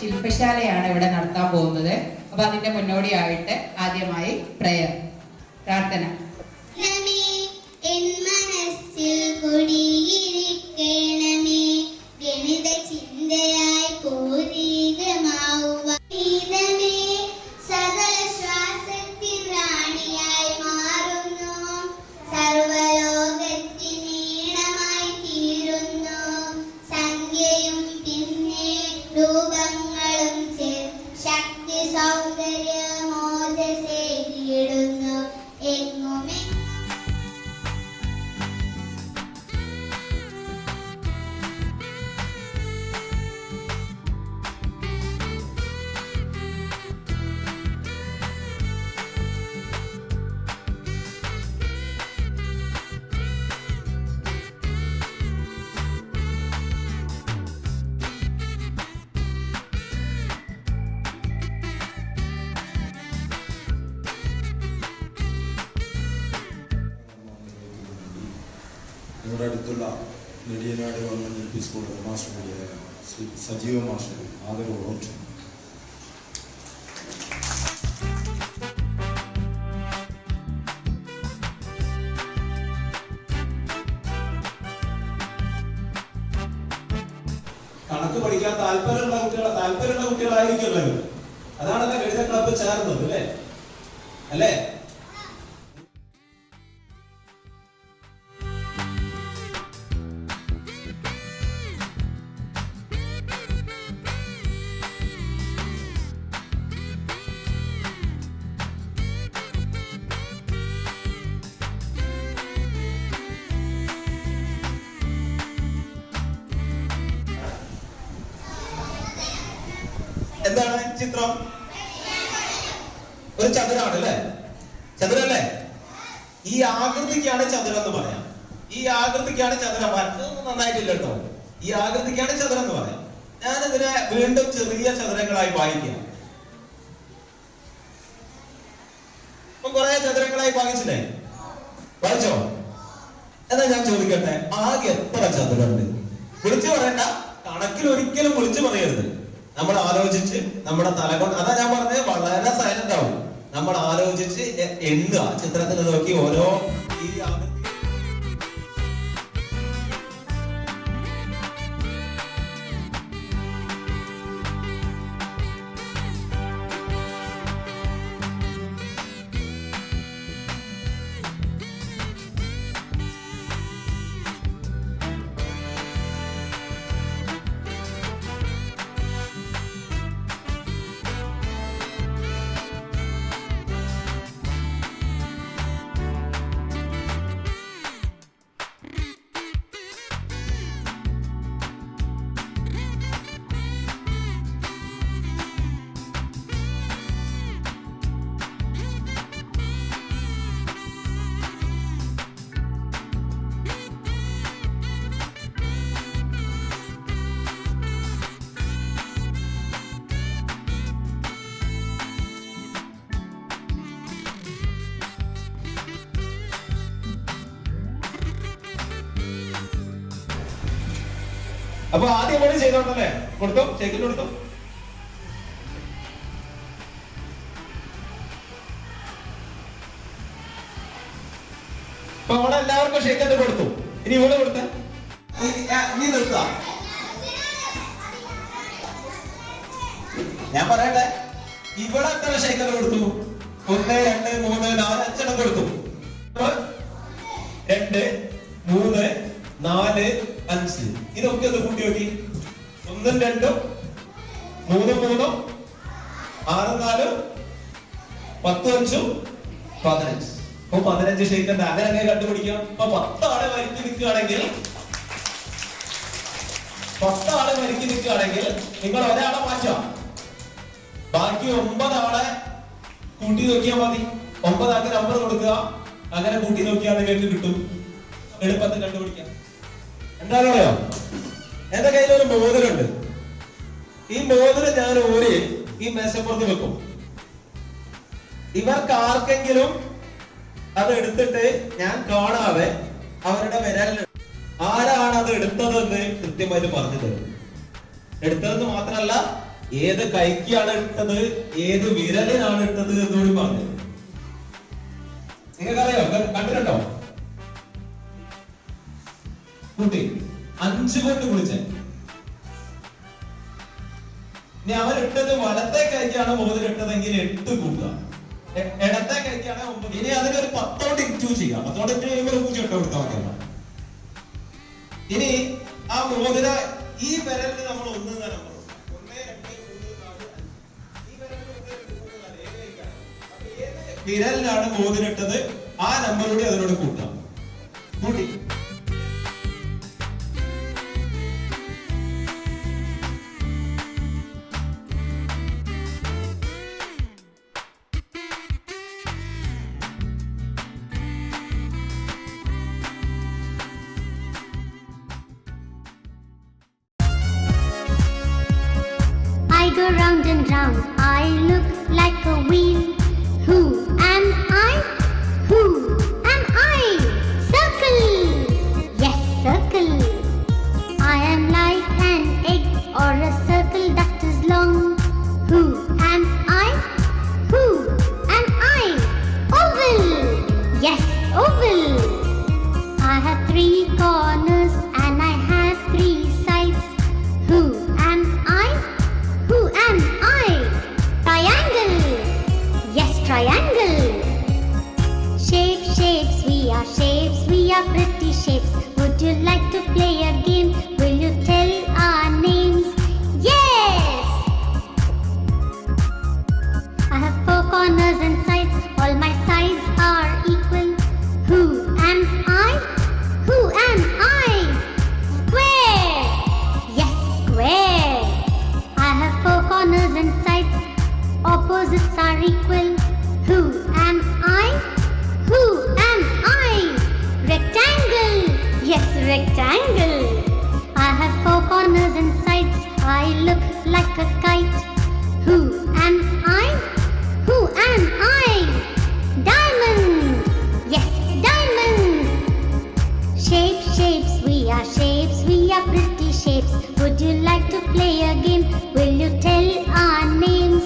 ശില്പശാലയാണ് ഇവിടെ നടത്താൻ പോകുന്നത്. അപ്പൊ അതിന്റെ മുന്നോടിയായിട്ട് ആദ്യമായി പ്രേയർ, പ്രാർത്ഥന. ഗണിത ചിന്തയായി പൂരിതമാവുക സകല ശ്വാസത്തിൽ റാണിയായി മാറുന്നു, സർവലോകത്തിൽ നീളമായി തീരുന്നു, സംഖ്യയും പിന്നെ രൂപങ്ങളും ശക്തി സൗന്ദര്യമോദസേ കീടുന്നു എങ്ങുമേ. നമ്മുടെ അടുത്തുള്ള Nediyanad government LP school headmaster കൂടിയായ ശ്രീ സജീവൻ മാസ്റ്റർ ആദരവോടെ കണക്ക് പഠിക്കാൻ താല്പര്യമുള്ള കുട്ടികളായിരിക്കുമല്ലോ. അതാണല്ലോ ഗണിത ക്ലബ്ബ് ചേർന്നത്, അല്ലേ അല്ലേ? എന്താണ് ചിത്രം? ഒരു ചതുരാണ് അല്ലേ? ചതുരല്ലേ? ഈ ആകൃതിക്കാണ് ചതുരം എന്ന് പറയാം. ഈ ആകൃതിക്കാണ് ചതുരം. മറ്റൊന്നും നന്നായിട്ടില്ല കേട്ടോ. ഈ ആകൃതിക്കാണ് ചതുരം എന്ന് പറയാം. ഞാനിതിനെ വീണ്ടും ചെറിയ ചതുരങ്ങളായി വായിക്കാം. ഇപ്പൊ കുറെ ചതുരങ്ങളായി വായിച്ചില്ലേ? വായിച്ചോ? എന്നാ ഞാൻ ചോദിക്കട്ടെ, ആകെ എത്ര ചതുരമുണ്ട്? വിളിച്ചു പറയണ്ട, കണക്കിൽ ഒരിക്കലും വിളിച്ചു പറയരുത്. നമ്മൾ ആലോചിച്ച് നമ്മുടെ തല കൊണ്ട്, അതാ ഞാൻ പറഞ്ഞത്, വളരെ സൈലന്റ് ആവും. നമ്മൾ ആലോചിച്ച് എണ്ണുക, ചിത്രത്തിൽ നോക്കി ഓരോ ഈ അപ്പൊ ആദ്യം പണി ചെയ്തോണ്ടല്ലേ? കൊടുത്തു, ചെക്കിൽ കൊടുത്തു. അപ്പൊ അവിടെ എല്ലാവർക്കും ഷേക്കറ്റ് കൊടുത്തു. ഇനി ഇവിടെ കൊടുത്ത നീ നിർത്ത. ഞാൻ പറയട്ടെ, ഇവിടെ എത്ര ഷേക്കറ്റ് കൊടുത്തു? 1, 2, 3, 4, 5 കൊടുത്തു. 2, 3, 4, 5. ഇതൊക്കെ ഒന്ന് കൂട്ടി നോക്കി. 1, 2, 3, 3, 6, 4, 10, 5, 15. അപ്പൊ 15 ഷേക്കറ്റ് അങ്ങനെ കണ്ടുപിടിക്കാം. അപ്പൊ 10 ആളെ വരിക്ക് നിൽക്കുകയാണെങ്കിൽ നിങ്ങൾ ഒരാളെ മാറ്റാം. ബാക്കി 9 ആളെ കൂട്ടി നോക്കിയാൽ മതി. 9 ആൾക്ക് നമ്പർ കൊടുക്കുക, അങ്ങനെ കൂട്ടി നോക്കിയാൽ നിങ്ങൾക്ക് കിട്ടും. എളുപ്പത്തിൽ കണ്ടുപിടിക്കാം. എന്താണെന്ന് അറിയോ? എന്റെ കയ്യിൽ ഒരു മോതിരമുണ്ട്. ഈ മോതിരം ഞാൻ ഊരി ഈ മേശപ്പുറത്ത് വെക്കും. ഇവർക്ക് ആർക്കെങ്കിലും അത് എടുത്തിട്ട് ഞാൻ കാണാതെ അവരുടെ വിരലിൽ ആരാണ് അത് എടുത്തതെന്ന് കൃത്യമായിട്ട് പറഞ്ഞു തരും. എടുത്തതെന്ന് മാത്രമല്ല, ഏത് കൈക്കാണ് ഇട്ടത്, ഏത് വിരലിനാണ് ഇട്ടത് എന്നുകൂടി പറഞ്ഞു. നിങ്ങൾക്കറിയോ? കണ്ടിട്ടുണ്ടോ? കുട്ടി 5 കൊണ്ട് കുളിച്ചേ. ഇനി അവൻ ഇട്ടത് വലത്തെ കൈക്കാണ് മോതിരിട്ടതെങ്കിൽ 8 കൂട്ടുക, ഇടത്തെ കൈക്കാണ് 9. ഇനി അതിനൊരു 10 കൊണ്ട് ഇൻറ്റു ചെയ്യാം. 10 കൊണ്ട് കഴിയുമ്പോൾ 0 ഇട്ട് കൊടുക്കാൻ മതിയല്ലോ. ഇനി ആ മോതിര ഈ വിരലിന് നമ്മൾ 1 നമ്പർ, 1 2 3 4 5 ഈ വിരലിലാണ് മോതിരിട്ടത്, ആ നമ്പറോട് അതിനോട് കൂട്ടാം. കൂട്ടി. I go round and round, I look like a wheel. Who am I? Who am I? Circle! Yes, circle. I am like an egg or a circle that is long. Who am I? Who am I? Oval! Yes, oval. I have 3 corners and I have 3 sides. Who am I? Who am I? Triangle! Yes, triangle! Shapes, shapes, we are pretty shapes. Would you like to play a game? Will you tell our names? Yes! I have 4 corners and sides, all my sides are equal. Who am I? Who am I? Square! Yes, square! I have 4 corners and sides, opposites are equal. Who am I? Who am I? Rectangle! Yes, rectangle! I have 4 corners and sides, I look like a kite. Who am I? Who am I? Diamond! Yes, diamond! Shapes, shapes, we are pretty shapes. Would you like to play a game? Will you tell our names?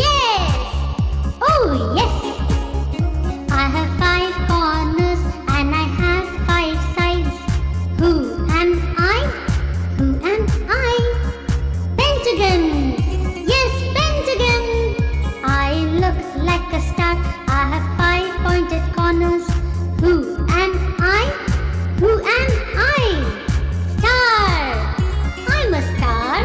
Yes! Oh, yes! I have 5 corners and I have 5 sides. Who am I? Who am I? Pentagon! Yes, pentagon! I look like a star. I have 5 pointed corners. Who am I? Who am I? Star! I'm a star.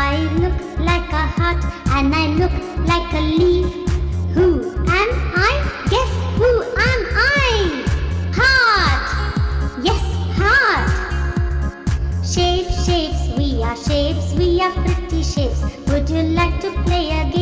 I look like a heart and I look like a leaf. Who am I? Guess who am I? Heart! Yes, heart! Shapes, shapes, we are pretty shapes. Would you like to play a game?